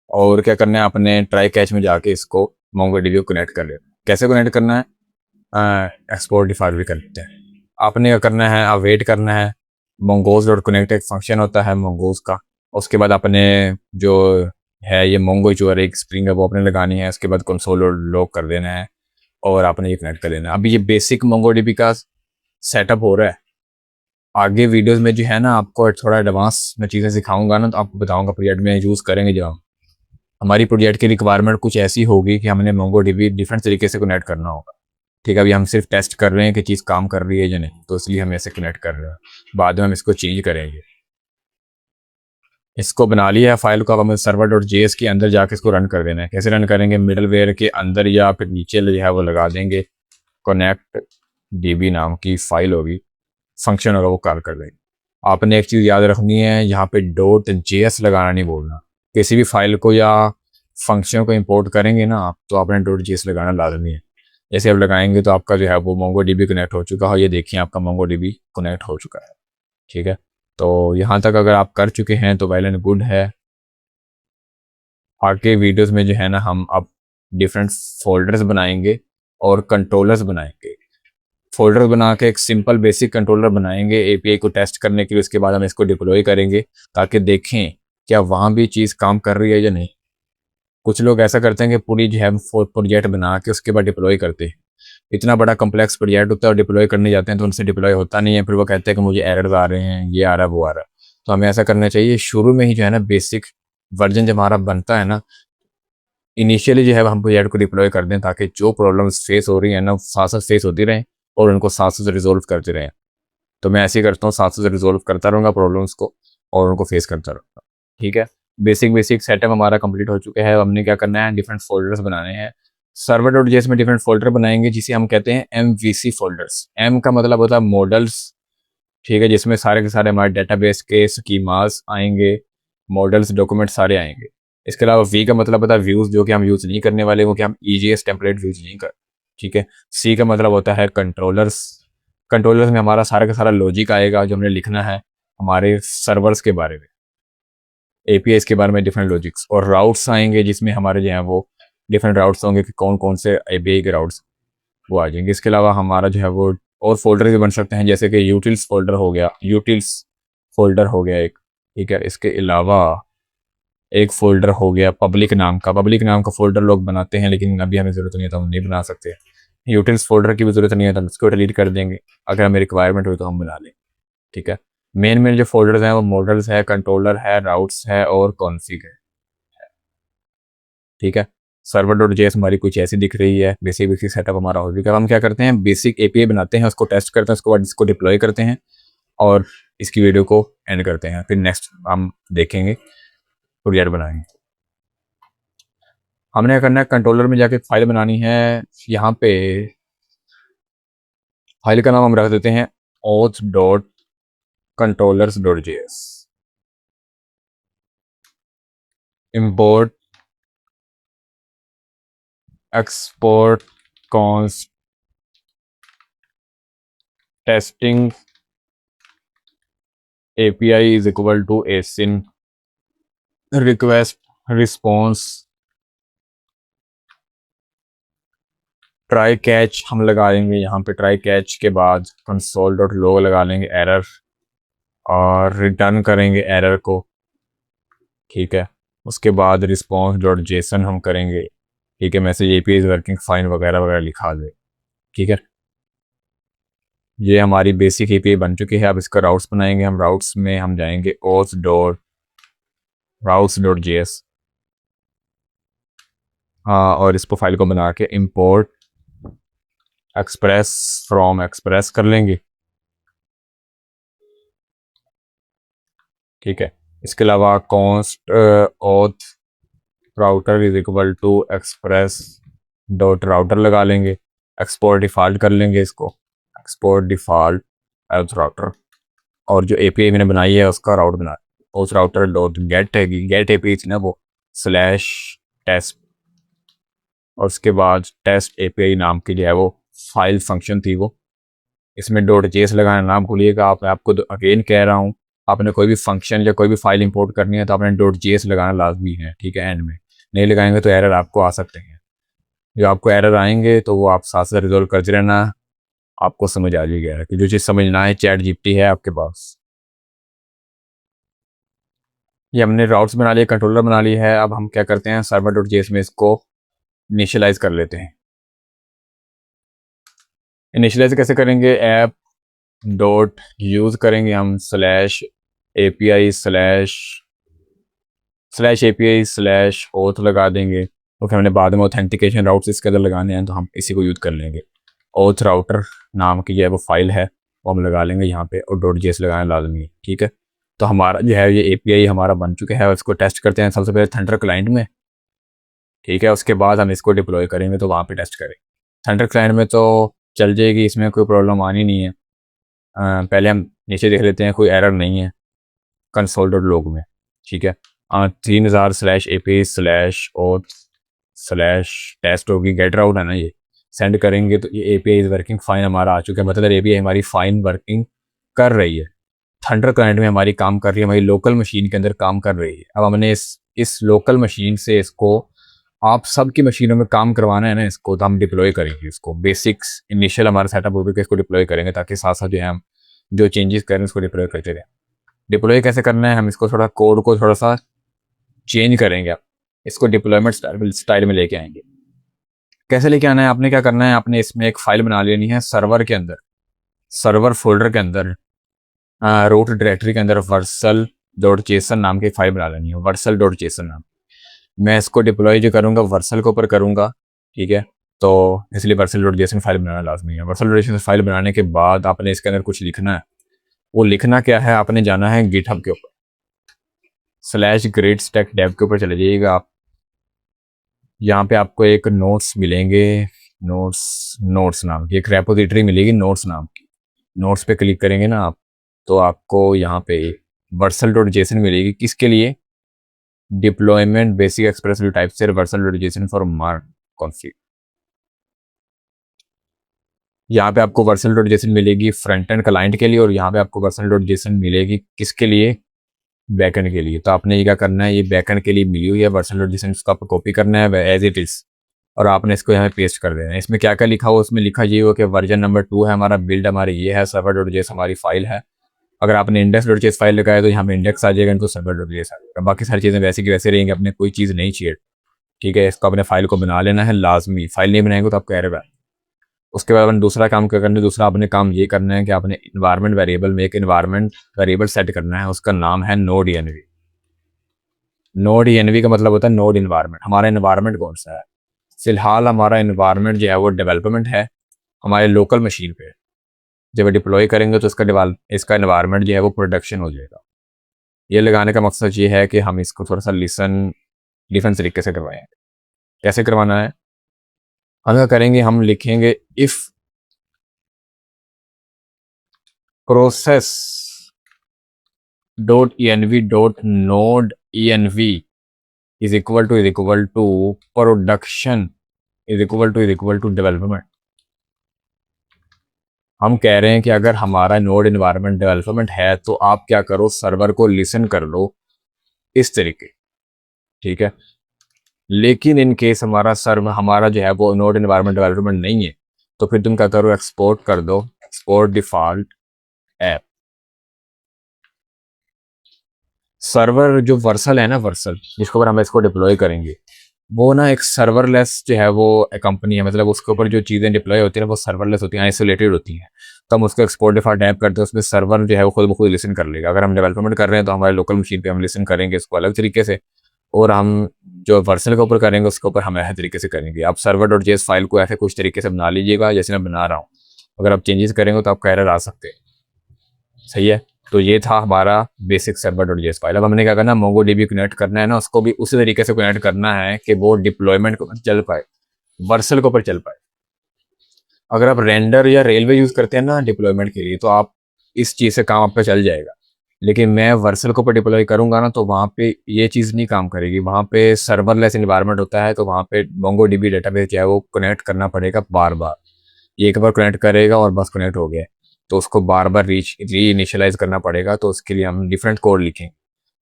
और क्या करना है, अपने ट्राई कैच में जाके इसको mongodb को कनेक्ट कर लेना। कैसे कनेक्ट करना है, एक्सपोर्ट डिफाल्ट भी कर लेते हैं। आपने क्या करना है, आप वेट करना है। mongoose.connect एक फंक्शन होता है mongoose का। उसके बाद अपने जो है ये mongo जो एक स्प्रिंग है वो अपने लगानी है। उसके बाद कंसोल लॉग कर देना है और आपने ये कनेक्ट कर देना है। अभी ये बेसिक mongodb का सेटअप हो रहा है। आगे वीडियोस में जो है ना आपको थोड़ा एडवांस में चीज़ें सिखाऊंगा ना, तो आपको बताऊंगा प्रोजेक्ट में यूज़ करेंगे जब हमारी प्रोजेक्ट की रिक्वायरमेंट कुछ ऐसी होगी कि हमने mongodb डिफरेंट तरीके से कनेक्ट करना होगा, ठीक है। अभी हम सिर्फ टेस्ट कर रहे हैं कि चीज़ काम कर रही है या नहीं, तो इसलिए हम ऐसे कनेक्ट कर रहे हैं। बाद में हम इसको चेंज करेंगे। इसको बना लिया है फाइल को, अब हमें server.js के अंदर जाके इसको रन कर देना है। कैसे रन करेंगे, मिडलवेयर के अंदर या फिर नीचे जो है वो लगा देंगे, कनेक्ट db नाम की फाइल होगी, फंक्शन होगा, वो कॉल कर देंगे। आपने एक चीज़ याद रखनी है, यहाँ पे .js लगाना नहीं बोलना। किसी भी फाइल को या फंक्शन को इंपोर्ट करेंगे ना आप, तो आपने .js लगाना लाजमी है। जैसे आप लगाएंगे तो आपका जो है वो mongodb कनेक्ट हो चुका है। ये देखिए आपका mongodb कनेक्ट हो चुका है, ठीक है। तो यहाँ तक अगर आप कर चुके हैं तो वेल एंड गुड है। आगे वीडियोस में जो है ना हम अब डिफरेंट फोल्डर्स बनाएंगे और कंट्रोलर्स बनाएंगे। फोल्डर बना के एक सिंपल बेसिक कंट्रोलर बनाएंगे एपीआई को टेस्ट करने के लिए। उसके बाद हम इसको डिप्लॉय करेंगे ताकि देखें क्या वहाँ भी चीज़ काम कर रही है या नहीं। कुछ लोग ऐसा करते हैं कि पूरी जो है प्रोजेक्ट बना के उसके बाद डिप्लॉय करते हैं। इतना बड़ा कम्प्लेक्स प्रोजेक्ट होता है और डिप्लॉय करने जाते हैं तो उनसे डिप्लॉय होता नहीं है। फिर वो कहते हैं कि मुझे एरर्स आ रहे हैं, ये आ रहा है, वो आ रहा है। तो हमें ऐसा करना चाहिए शुरू में ही जो है ना बेसिक वर्जन जब हमारा बनता है ना, इनिशियली जो है हम प्रोजेक्ट को डिप्लॉय कर दें ताकि जो प्रॉब्लम्स फेस हो रही है ना साथ साथ फेस होती रहें और उनको साथ साथ रिजोल्व करते रहें। तो मैं ऐसे ही करता हूँ, साथ साथ रिजोल्व करता रहूँगा प्रॉब्लम्स को और उनको फेस करता रहूँगा, ठीक है। बेसिक सेटअप हमारा कंप्लीट हो चुका है। हमने क्या करना है, डिफरेंट फोल्डर्स बनाने हैं। server.js में डिफरेंट फोल्डर बनाएंगे जिसे हम कहते हैं MVC फोल्डर्स। M का मतलब होता है मॉडल्स, ठीक है, जिसमें सारे के सारे हमारे डेटाबेस के स्कीमास आएंगे, मॉडल्स डॉक्यूमेंट सारे आएंगे। इसके अलावा V का मतलब होता है व्यूज़, जो कि हम यूज़ नहीं करने वाले, वो कि हम EJS टेम्पलेट यूज़ नहीं कर, ठीक है। C का मतलब होता है कंट्रोलर्स। कंट्रोलर्स में हमारा सारा का सारा लॉजिक आएगा जो हमने लिखना है हमारे सर्वर्स के बारे में, APIs के बारे में, डिफरेंट लॉजिक्स। और राउट्स आएंगे जिसमें हमारे जो हैं वो डिफरेंट राउट्स होंगे कि कौन कौन से API के राउट्स वो आ जाएंगे। इसके अलावा हमारा जो है वो और फोल्डर भी बन सकते हैं, जैसे कि यूटिल्स फोल्डर हो गया, यूटिल्स फोल्डर हो गया एक, ठीक है। इसके अलावा एक फोल्डर हो गया पब्लिक नाम का। पब्लिक नाम का फोल्डर लोग बनाते हैं लेकिन अभी हमें ज़रूरत नहीं है तो हम नहीं बना सकते। यूटिल्स फोल्डर की भी ज़रूरत नहीं है तो हम इसको डिलीट कर देंगे। अगर हमें रिक्वायरमेंट हो तो हम बना लें, ठीक है। मेन जो फोल्डर्स हैं वो मॉडल्स है, कंट्रोलर है, राउट्स है और कॉन्फ़िग है, ठीक है। server.js हमारी कुछ ऐसी दिख रही है। बेसिक सेटअप हमारा हो चुका है। हम क्या करते हैं, बेसिक API बनाते हैं, उसको टेस्ट करते हैं, उसके बाद इसको डिप्लॉय करते हैं और इसकी वीडियो को एंड करते हैं। फिर नेक्स्ट हम देखेंगे प्रोजेक्ट बनाएंगे। हमने क्या करना है, कंट्रोलर में जाके फाइल बनानी है। यहाँ पे फाइल का नाम हम रख देते हैं auth.controllers.js। import export const testing API is equal to async request response try catch हम लगा देंगे। यहाँ पे ट्राई कैच के बाद console.log लगा लेंगे एरर और रिटर्न करेंगे एरर को, ठीक है। उसके बाद रिस्पॉन्स डॉट जेसन हम करेंगे, ठीक है, message API is working fine वगैरह वगैरह लिखा दे, ठीक है। ये हमारी बेसिक एपीआई बन चुकी है। अब इसका राउट्स बनाएंगे हम। राउट्स में हम जाएंगे oath dot routes dot JS, हाँ, और इस फाइल को बना के इंपोर्ट एक्सप्रेस फ्रॉम एक्सप्रेस कर लेंगे, ठीक है। इसके अलावा const auth router is equal to express dot router लगा लेंगे। एक्सपोर्ट डिफ़ॉल्ट कर लेंगे इसको, एक्सपोर्ट डिफ़ॉल्ट एज राउटर, और जो एपीआई मैंने बनाई है उसका राउट बना, उस राउटर डॉट गेट है, गेट एपीआई थी ना वो, स्लैश टेस्ट, और उसके बाद टेस्ट एपीआई नाम की जो है वो फाइल फंक्शन थी वो। इसमें डॉट जेएस लगाना नाम भूलिएगा, आप, मैं आपको अगेन कह रहा हूँ, आपने कोई भी फंक्शन या कोई भी फाइल इंपोर्ट करनी है तो आपने डॉट जेएस लगाना लाजमी है, ठीक है। एंड में नहीं लगाएंगे तो एरर आपको आ सकते हैं। जो आपको एरर आएंगे तो वो आप साथ साथ रिजोल्व करते रहना, आपको समझ आ जाएगा कि जो चीज़ समझना है चैट जीपीटी है आपके पास। ये हमने राउट्स बना लिए, कंट्रोलर बना ली है। अब हम क्या करते हैं, सर्वर डॉट जेएस में इसको इनिशियलाइज कर लेते हैं। इनिशियलाइज कैसे करेंगे, ऐप डॉट यूज़ करेंगे हम slash API slash API slash oath लगा देंगे, क्योंकि हमने बाद में ऑथेंटिकेशन राउट्स इसके अंदर लगाने हैं तो हम इसी को यूज़ कर लेंगे। ओथ राउटर नाम की जो है वो फाइल है वो हम लगा लेंगे यहाँ पे, और डॉट जेएस लगाना लाजमी है, ठीक है। तो हमारा जो है ये एपीआई हमारा बन चुका है, इसको टेस्ट करते हैं सबसे पहले थंडर क्लाइंट में, ठीक है। उसके बाद हम इसको डिप्लॉय करेंगे तो वहाँ पे टेस्ट करेंगे। थंडर क्लाइंट में तो चल जाएगी, इसमें कोई प्रॉब्लम आनी नहीं है। पहले हम नीचे देख लेते हैं कोई एरर नहीं है कंसोल डॉट लॉग में, ठीक है। 3000 slash A P slash auth slash test होगी, गेट राउट है ना, ये सेंड करेंगे तो ये एपीआई इज़ वर्किंग फाइन हमारा आ चुका है, मतलब एपीआई हमारी फाइन वर्किंग कर रही है। थंडर क्लाइंट में हमारी काम कर रही है, हमारी लोकल मशीन के अंदर काम कर रही है। अब हमने इस लोकल मशीन से इसको आप सबकी मशीनों में काम करवाना है ना इसको, तो हम डिप्लॉय करेंगे इसको। बेसिक्स इनिशियल हमारा सेटअप होगा कि इसको डिप्लॉय करेंगे, ताकि साथ साथ जो है हम जो चेंजेस करें उसको डिप्लॉय करते रहें। डिप्लॉय कैसे करना है, हम इसको थोड़ा कोड को थोड़ा सा चेंज करेंगे, इसको डिप्लॉयमेंट स्टाइल में लेके आएंगे। कैसे लेके आना है, आपने क्या करना है, आपने इसमें एक फाइल बना लेनी है सर्वर के अंदर, सर्वर फोल्डर के अंदर, रूट डायरेक्टरी के अंदर वर्सल डॉट जेसन नाम की फाइल बना लेनी है, वर्सल डॉट जेसन नाम। मैं इसको डिप्लॉय जो करूँगा वर्सल के ऊपर करूँगा, ठीक है। तो इसलिए वर्सल डॉट जेसन फाइल बनाना लाजमी है। वर्सल डॉट जेसन फाइल बनाने के बाद आपने इसके अंदर कुछ लिखना है। वो लिखना क्या है, आपने जाना है गिटहब के ऊपर, स्लैश ग्रेट स्टैक डेव के ऊपर चले जाइएगा आप। यहाँ पे आपको एक नोट्स मिलेंगे, नोट्स नाम की एक रेपोजिटरी मिलेगी नोट्स नाम की। नोट्स पे क्लिक करेंगे ना आप, तो आपको यहाँ पे वर्सल डॉट जेसन मिलेगी, किसके लिए, डिप्लॉयमेंट बेसिक एक्सप्रेसिव टाइप से Vercel dot JSON for mark config. यहाँ पे आपको वर्सल डॉट जेसन मिलेगी फ्रंट एंड क्लाइंट के लिए, और यहाँ पे आपको वर्सल डॉट जेसन मिलेगी किसके लिए, बैकएंड के लिए। तो आपने ये क्या करना है, ये बैकएंड के लिए मिली हुई है वर्सल डॉट जेसन, इसको आपको कॉपी करना है एज इट इज़, और आपने इसको यहाँ पेस्ट कर देना है। इसमें क्या क्या लिखा हो, उसमें लिखा ये हो कि वर्जन नंबर 2 है हमारा, बिल्ड हमारी ये है, सर्वर डॉट जेस हमारी फाइल है। अगर आपने इंडेक्स डॉट जेस फाइल लगाया तो यहाँ पे इंडेक्स आ जाएगा, इनको सर्वर डॉट जेस आ जाएगा। बाकी सारी चीज़ें वैसे की वैसे रहेंगी, अपने कोई चीज़ नहीं चाहिए, ठीक है। इसको अपने फाइल को बना लेना है लाजमी, फाइल नहीं बनाएंगे तो आपको एरर आएगा। उसके बाद अपने दूसरा काम क्या करना है, दूसरा अपने काम ये करना है कि आपने इन्वायरमेंट वेरिएबल में एक इन्वायरमेंट वेरिएबल सेट करना है, उसका नाम है नोड एनवी। नोड एनवी का मतलब होता है नोड इन्वायरमेंट। हमारा इन्वायरमेंट कौन सा है, फिलहाल हमारा इन्वायरमेंट जो है वो डेवलपमेंट है हमारे लोकल मशीन पे। जब डिप्लॉय करेंगे तो इसका इन्वायरमेंट जो है वो प्रोडक्शन हो जाएगा। ये लगाने का मकसद ये है कि हम इसको थोड़ा सा डिफेंस तरीके से करवाएं। कैसे करवाना है, हम क्या करेंगे, हम लिखेंगे if process dot env dot node env is equal to production is equal to development. हम कह रहे हैं कि अगर हमारा नोड इन्वायरमेंट डेवलपमेंट है तो आप क्या करो, सर्वर को लिसन कर लो इस तरीके, ठीक है। लेकिन इन केस हमारा जो है वो नोड इन्वायरमेंट डेवलपमेंट नहीं है, तो फिर तुम क्या करो, एक्सपोर्ट कर दो, एक्सपोर्ट डिफॉल्ट ऐप। सर्वर जो वर्सल है ना, वर्सल जिसके ऊपर हम इसको डिप्लॉय करेंगे, वो ना एक सर्वरलेस जो है वो कंपनी है, मतलब उसके ऊपर जो चीज़ें डिप्लॉय होती हैं वो सर्वरलेस होती हैं, आइसोलेटेड होती हैं। तो हम उसको एक्सपोर्ट डिफॉल्ट टैप करते हैं, उसमें सर्वर जो है वो खुद ब खुद लिसन कर लेगा। अगर हम डेवलपमेंट कर रहे हैं तो हमारे लोकल मशीन पे हम लिसन करेंगे इसको अलग तरीके से, और हम जो वर्सल के ऊपर करेंगे उसके ऊपर हम ऐसे तरीके से करेंगे। आप सर्वर डॉट जेएस फाइल को ऐसे कुछ तरीके से बना लीजिएगा जैसे मैं बना रहा हूँ। अगर आप चेंजेस करेंगे तो आपका एरर आ सकते हैं। सही है। तो ये था हमारा basic server dot JS file. अब हमने क्या करना है, मोंगो डीबी कनेक्ट करना है ना, उसको भी उसी तरीके से कनेक्ट करना है कि वो डिप्लॉयमेंट को चल पाए, वर्सल के ऊपर चल पाए। अगर आप रेंडर या रेलवे यूज़ करते हैं ना डिप्लॉयमेंट के लिए, तो आप इस चीज़ से काम आपका चल जाएगा। लेकिन मैं वर्सल के ऊपर डिप्लॉय करूँगा ना, तो वहाँ पे ये चीज़ नहीं काम करेगी। वहाँ पे सर्वरलेस एनवायरनमेंट होता है, तो वहाँ पे मोंगो डीबी डेटाबेस जो है वो कनेक्ट करना पड़ेगा बार बार। एक बार कनेक्ट करेगा और बस कनेक्ट हो गया, तो उसको बार बार री इनिशियलाइज करना पड़ेगा। तो उसके लिए हम डिफरेंट कोड लिखेंगे।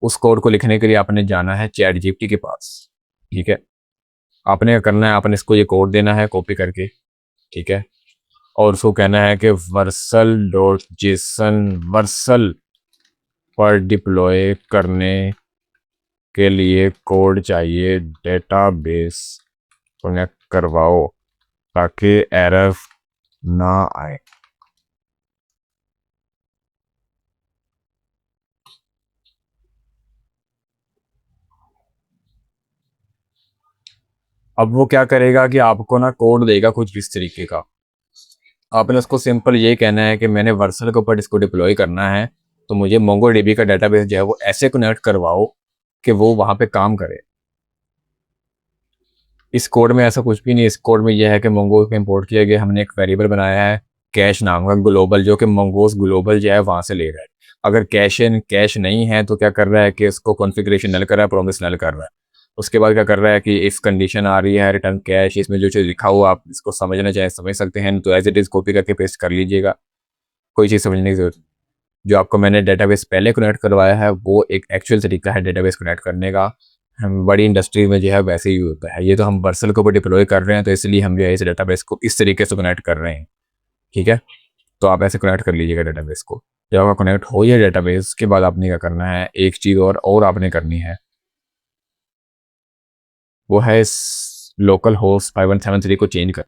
उस कोड को लिखने के लिए आपने जाना है चैट जीपीटी के पास। ठीक है। आपने क्या करना है, आपने इसको ये कोड देना है कॉपी करके। ठीक है। और उसको कहना है कि वर्सल डॉट जेसन वर्सल पर डिप्लॉय करने के लिए कोड चाहिए, डेटाबेस कनेक्ट करवाओ ताकि एरर ना आए। अब वो क्या करेगा कि आपको ना कोड देगा कुछ इस तरीके का। आपने उसको सिंपल ये कहना है कि मैंने वर्सल के ऊपर इसको डिप्लॉय करना है, तो मुझे मोंगो डीबी का डेटाबेस जो है वो ऐसे कनेक्ट करवाओ कि वो वहाँ पे काम करे। इस कोड में ऐसा कुछ भी नहीं। इस कोड में यह है कि मोंगो को इंपोर्ट किया गया, हमने एक वेरिएबल बनाया है कैश नाम का ग्लोबल, जो कि मोंगोस ग्लोबल जो है वहाँ से ले रहा है। अगर कैश नहीं है तो क्या कर रहा है कि इसको कॉन्फ़िगरेशन नल कर रहा है, प्रॉमिस नल कर रहा है। उसके बाद क्या कर रहा है कि इफ कंडीशन आ रही है रिटर्न कैश, इसमें जो चीज़ लिखा हुआ आप इसको समझना चाहें समझ सकते हैं, तो एज इट इज़ कॉपी करके पेस्ट कर लीजिएगा। कोई चीज़ समझने की जरूरत नहीं। जो आपको मैंने डेटाबेस पहले कनेक्ट करवाया है वो एक एक्चुअल तरीका है डेटाबेस कनेक्ट करने का। हम बड़ी इंडस्ट्री में जो है वैसे ही होता है। ये तो हम वर्सल के ऊपर डिप्लॉय कर रहे हैं, तो इसलिए हम जो है इस डेटाबेस को इस तरीके से कनेक्ट कर रहे हैं। ठीक है। तो आप ऐसे कनेक्ट कर लीजिएगा डेटाबेस को। जब आपका कनेक्ट हो जाए डेटाबेस के बाद आपने क्या करना है, एक चीज़ और आपने करनी है, वो है लोकल होस्ट 5173 को चेंज कर।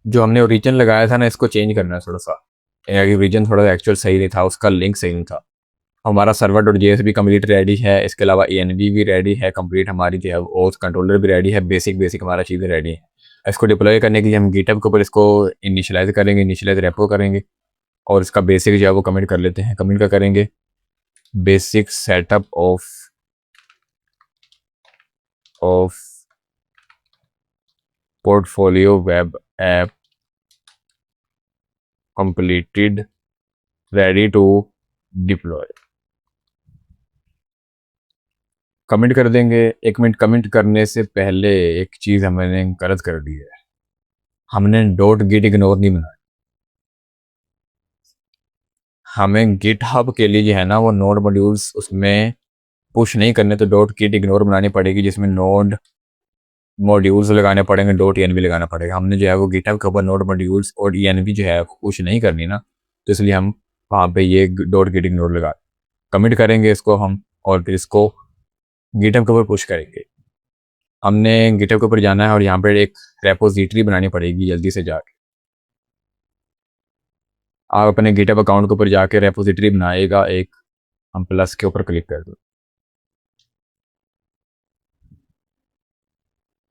जो हमने ओरिजिन लगाया था ना, इसको चेंज करना है थोड़ा सा। ओरिजिन थोड़ा एक्चुअल सही नहीं था, उसका लिंक सही नहीं था। हमारा सर्वर डॉट जेएस भी कम्प्लीट रेडी है, इसके अलावा ENV भी रेडी है कम्प्लीट, हमारी जो है ओथ कंट्रोलर भी रेडी है, बेसिक बेसिक हमारा चीज़ें रेडी है। इसको डिप्लॉय करने के लिए हम गिटहब के ऊपर इसको इनिशियलाइज करेंगे, इनिशियलाइज रेपो करेंगे, और इसका बेसिक जो है वो कमेंट कर लेते हैं। कमेंट का करेंगे basic setup of portfolio web app completed ready to deploy. Comment कर देंगे। 1 मिनट कमेंट करने से पहले एक चीज़ हमने गलत कर दी है, हमने डॉट गिट इग्नोर नहीं बनाया। हमें गिट हब के लिए जो है ना वो नोड मॉड्यूल्स उसमें पुश नहीं करने, तो डॉट गिट इग्नोर बनानी पड़ेगी, जिसमें नोड मॉड्यूल्स लगाने पड़ेंगे, डॉट ENV लगाना पड़ेगा। हमने जो है वो गिटहब के ऊपर नोड मॉड्यूल्स और ENV जो है पुश नहीं करनी ना, तो इसलिए हम वहाँ पे ये डॉट गिट इग्नोर लगा कमिट करेंगे इसको हम, और फिर इसको गिटहब के ऊपर पुश करेंगे। हमने गिटहब के ऊपर जाना है और यहाँ पर एक रेपोजिटरी बनानी पड़ेगी जल्दी से जाके। आप अपने गिटहब अकाउंट के ऊपर जाके रेपोजिटरी बनाएगा एक, हम प्लस के ऊपर क्लिक कर दो।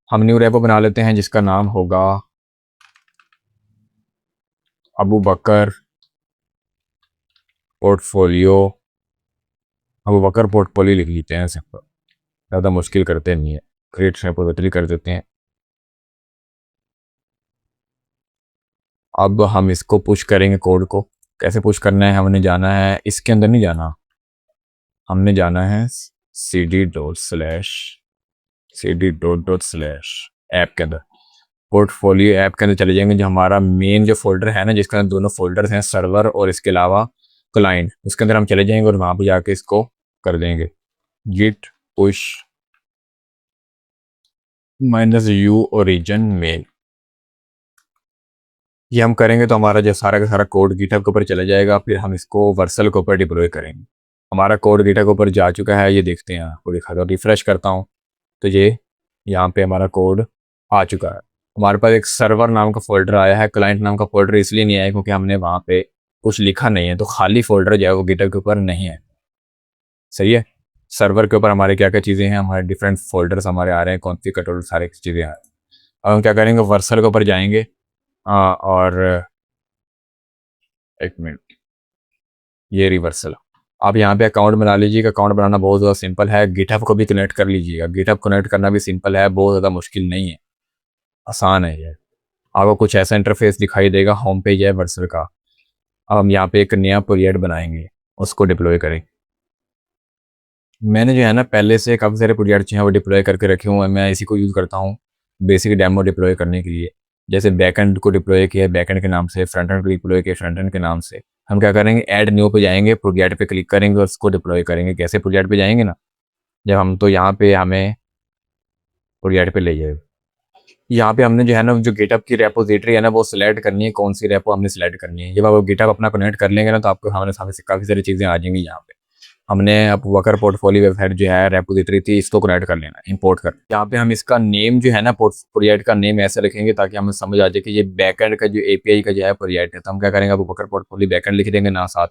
हम न्यू रेपो बना लेते हैं जिसका नाम होगा अबू बकर पोर्टफोलियो। अबू बकर पोर्टफोलियो लिख लेते हैं सिंपल, ज़्यादा मुश्किल करते नहीं है। क्रिएट रेपोजिटरी कर देते हैं। अब हम इसको पुश करेंगे कोड को। कैसे पुश करना है, हमने जाना है इसके अंदर नहीं जाना, हमने जाना है cd./cd./, ऐप के अंदर पोर्टफोलियो ऐप के अंदर चले जाएंगे। जो हमारा मेन जो फोल्डर है ना, जिसके अंदर दोनों फोल्डर्स हैं, सर्वर और इसके अलावा क्लाइंट, उसके अंदर हम चले जाएंगे और वहाँ पर जाके इसको कर देंगे git push minus u origin main. ये हम करेंगे तो हमारा जो सारा का सारा कोड गिटहब के ऊपर चला जाएगा, फिर हम इसको वर्सल के ऊपर डिप्लॉय करेंगे। हमारा कोड गिटहब के ऊपर जा चुका है, ये देखते हैं, आपको दिखा दो, रिफ्रेश करता हूँ तो ये यहाँ पे हमारा कोड आ चुका है। हमारे पास एक सर्वर नाम का फोल्डर आया है, क्लाइंट नाम का फोल्डर इसलिए नहीं आया क्योंकि हमने वहाँ पे कुछ लिखा नहीं है, तो खाली फोल्डर जो है वो गिटहब के ऊपर नहीं है। सही है। सर्वर के ऊपर हमारे क्या क्या चीज़ें हैं, हमारे डिफरेंट फोल्डर्स हमारे आ रहे हैं, कॉन्फ़िगर सारी चीज़ें आ रही हैं। अब हम क्या करेंगे, वर्सल के ऊपर जाएंगे और एक मिनट, ये रिवर्सल। आप यहाँ पे अकाउंट बना लीजिएगा। अकाउंट बनाना बहुत ज़्यादा सिंपल है, गिटहब को भी कनेक्ट कर लीजिएगा। गिटहब कनेक्ट करना भी सिंपल है, बहुत ज़्यादा मुश्किल नहीं है, आसान है ये। आपको कुछ ऐसा इंटरफेस दिखाई देगा, होम पेज है वर्सल का। अब हम यहाँ पे एक नया प्रोजेक्ट बनाएंगे, उसको डिप्लॉय करें। मैंने जो है ना पहले से काफ़ी सारे प्रोजेक्ट जो हैं वो डिप्लॉय करके रखे हुए हैं, मैं इसी को यूज़ करता हूँ बेसिक डेमो डिप्लॉय करने के लिए। जैसे बैकएंड को डिप्लॉय किया बैकएंड के नाम से, फ्रंट एंड को डिप्लॉय किया फ्रंट एंड के नाम से। हम क्या करेंगे, ऐड न्यू पे जाएंगे, प्रोजेक्ट पे क्लिक करेंगे और उसको डिप्लॉय करेंगे। कैसे प्रोजेक्ट पे जाएंगे ना, जब हम तो यहाँ पे हमें प्रोजेक्ट पे ले जाएगा। यहाँ पे हमने जो है ना जो गिटहब की रेपोजिटरी है ना वो सिलेक्ट करनी है, कौन सी रेपो हमने सिलेक्ट करनी है। जब आप गिटहब अपना कनेक्ट कर लेंगे ना तो आपको हमारे सामने काफ़ी सारी चीज़ें आ जाएंगी। यहाँ पे हमने अब वर्कर पोर्टफोलियो वेबसाइट जो है रेपोजिटरी थी, इसको कनेक्ट कर लेना, इंपोर्ट कर। यहाँ पे हम इसका नेम जो है ना प्रोजेक्ट का नेम ऐसे रखेंगे ताकि हमें समझ आ जाए कि ये बैकएंड का जो एपीआई का जो है प्रोजेक्ट है। तो हम क्या करेंगे, अब वर्कर पोर्टफोलियो बैकएंड लिख देंगे ना साथ,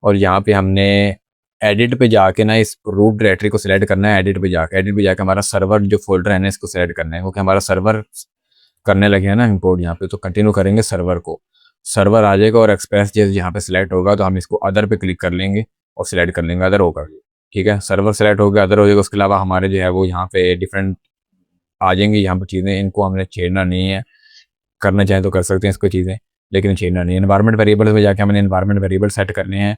और यहाँ पे हमने एडिट पे जाके ना इस रूट डायरेक्टरी को सिलेक्ट करना है। एडिट पे जाके हमारा सर्वर जो फोल्डर है ना इसको सिलेक्ट करना है, क्योंकि हमारा सर्वर करने लगे हैं ना इंपोर्ट यहाँ पे, तो कंटिन्यू करेंगे सर्वर को। सर्वर आ जाएगा और एक्सप्रेस जैसे यहाँ पे सिलेक्ट होगा तो हम इसको अदर पे क्लिक कर लेंगे और सिलेक्ट कर लेंगे, अदर होगा। ठीक है, सर्वर सेलेक्ट हो गया, अदर हो जाएगा। उसके अलावा हमारे जो है वो यहाँ पे डिफरेंट आ जाएंगी यहाँ पर चीज़ें, इनको हमने छेड़ना नहीं है। करना चाहें तो कर सकते हैं इसको चीज़ें, लेकिन छेड़ना नहीं है। एनवायरमेंट वेरिएबल्स में जाके हमने एनवायरमेंट वेरिएबल सेट करने हैं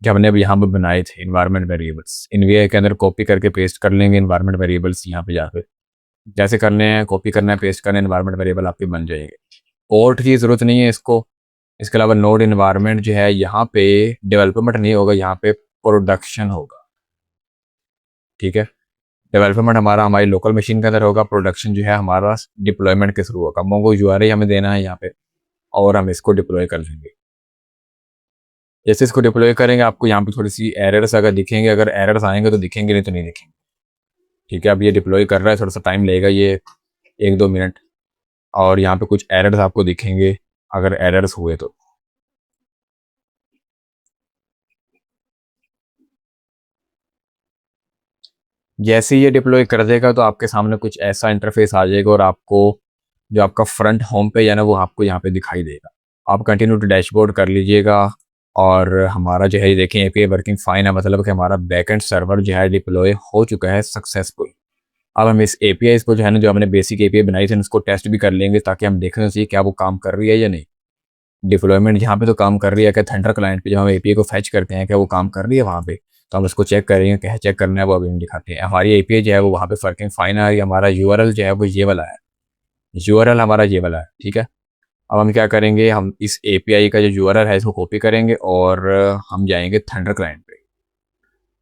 जो हमने अब यहाँ पर बनाए थे। एनवायरमेंट वेरिएबल्स इनवीआई के अंदर कॉपी करके पेस्ट कर लेंगे एनवायरमेंट वेरिएबल्स। यहाँ पे जाकर जैसे करने हैं, कॉपी करना है, पेस्ट करना है, एनवायरमेंट वेरिएबल आपके बन जाएंगे। पोर्ट की ज़रूरत नहीं है इसको। इसके अलावा नोड एनवायरमेंट जो है यहाँ पे डेवलपमेंट नहीं होगा, यहाँ पे प्रोडक्शन होगा। ठीक है, डेवलपमेंट हमारा हमारी लोकल मशीन के अंदर होगा, प्रोडक्शन जो है हमारा डिप्लॉयमेंट के थ्रू होगा। मोंगो यूआरएल हमें देना है यहाँ पे और हम इसको डिप्लॉय कर लेंगे। जैसे इसको डिप्लॉय करेंगे आपको यहाँ पे थोड़ी सी एरर्स अगर दिखेंगे, अगर एरर्स आएंगे तो दिखेंगे, नहीं तो नहीं दिखेंगे। ठीक है, अब ये डिप्लॉय कर रहा है, थोड़ा सा टाइम लगेगा, ये 1-2 मिनट। और यहाँ पे कुछ एरर्स आपको दिखेंगे अगर एरर्स हुए तो। जैसे ही ये डिप्लॉय कर देगा तो आपके सामने कुछ ऐसा इंटरफेस आ जाएगा और आपको जो आपका फ्रंट होम पेज है ना वो आपको यहाँ पे दिखाई देगा। आप कंटिन्यू टू डैशबोर्ड कर लीजिएगा और हमारा जो है ये देखें एपीआई वर्किंग फाइन है, मतलब कि हमारा बैकएंड सर्वर जो है डिप्लॉय हो चुका है सक्सेसफुल। अब हम इस एपीआई को जो है ना जो हमने बेसिक एपीआई बनाई थी उसको टेस्ट भी कर लेंगे ताकि हम देख सकें क्या वो काम कर रही है या नहीं। डिप्लॉयमेंट यहाँ पे तो काम कर रही है, क्या थंडर क्लाइंट पे जब हम एपीआई को फैच करते हैं क्या वो काम कर रही है वहाँ पे, तो हम उसको चेक करेंगे, क्या चेक करना है वो अभी हम दिखाते हैं। हमारी एपीआई जो है वो वहाँ पे वर्किंग फाइन आ रही है। हमारा यूआरएल जो है वो ये वाला है, यूआरएल हमारा ये वाला है। ठीक है, अब हम क्या करेंगे, हम इस एपीआई का जो यूआरएल है इसको कॉपी करेंगे और हम जाएंगे थंडर क्लाइंट पे।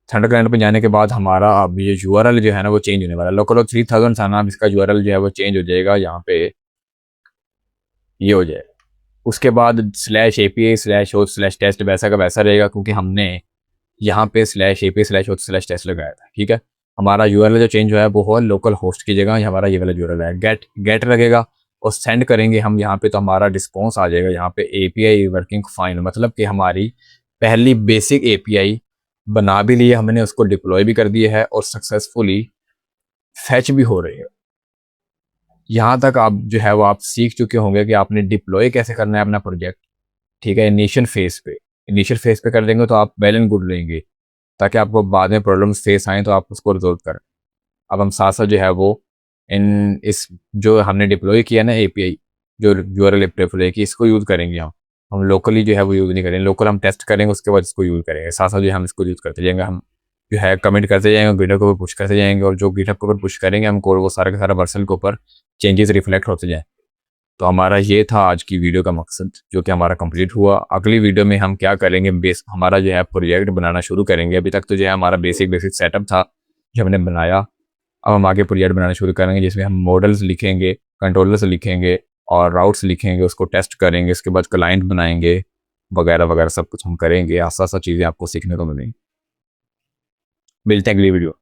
थंडर क्लाइंट पे जाने के बाद हमारा अब ये यूआरएल जो है ना वो चेंज होने वाला है। लोकल 3000 था ना, इसका यूआरएल जो है वो चेंज हो जाएगा, यहाँ पे ये हो जाएगा। उसके बाद /API/host/test वैसा का वैसा रहेगा, क्योंकि हमने यहाँ पे /API/host/test लगाया था। ठीक है, हमारा यूआरएल जो चेंज हुआ है वो है लोकल होस्ट की जगह हमारा ये वाला यूआरएल है। गेट लगेगा और सेंड करेंगे हम यहाँ पे, तो हमारा रिस्पॉन्स आ जाएगा यहाँ पे एपीआई वर्किंग फाइन, मतलब कि हमारी पहली बेसिक एपीआई बना भी ली है हमने, उसको डिप्लॉय भी कर दिया है और सक्सेसफुली फैच भी हो रही है। यहाँ तक आप जो है वो आप सीख चुके होंगे कि आपने डिप्लॉय कैसे करना है अपना प्रोजेक्ट। ठीक है, इनिशियल फेस पे कर देंगे तो आप वेल एंड गुड रहेंगे, ताकि आपको बाद में प्रॉब्लम्स फेस आए तो आप उसको रिजोल्व करें। अब हम साथ साथ जो है वो इस जो हमने डिप्लॉय किया ना एपीआई, जो यूआरएल डिप्लॉय की, इसको यूज़ करेंगे हम लोकली जो है वो यूज़ नहीं करेंगे। लोकल हम टेस्ट करेंगे, उसके बाद इसको यूज़ करेंगे। साथ साथ जो है हम इसको यूज़ करते जाएंगे, हम जो है कमेंट करते जाएंगे, गिटहब के ऊपर पुश करते जाएंगे, और जो गिटहब के ऊपर पुश करेंगे हम कोड वो सारा का सारा वर्जन के ऊपर चेंजेस रिफ्लेक्ट होते जाए। तो हमारा ये था आज की वीडियो का मकसद, जो कि हमारा कंप्लीट हुआ। अगली वीडियो में हम क्या करेंगे, हमारा जो है प्रोजेक्ट बनाना शुरू करेंगे। अभी तक तो जो है हमारा बेसिक सेटअप था जो हमने बनाया, अब हम आगे प्रोजेक्ट बनाना शुरू करेंगे जिसमें हम मॉडल्स लिखेंगे, कंट्रोलर्स लिखेंगे और राउट्स लिखेंगे, उसको टेस्ट करेंगे, इसके बाद क्लाइंट बनाएंगे वगैरह वगैरह सब कुछ हम करेंगे। आसा चीज़ें आपको सीखने को मिलेंगी। मिलते हैं अगली वीडियो।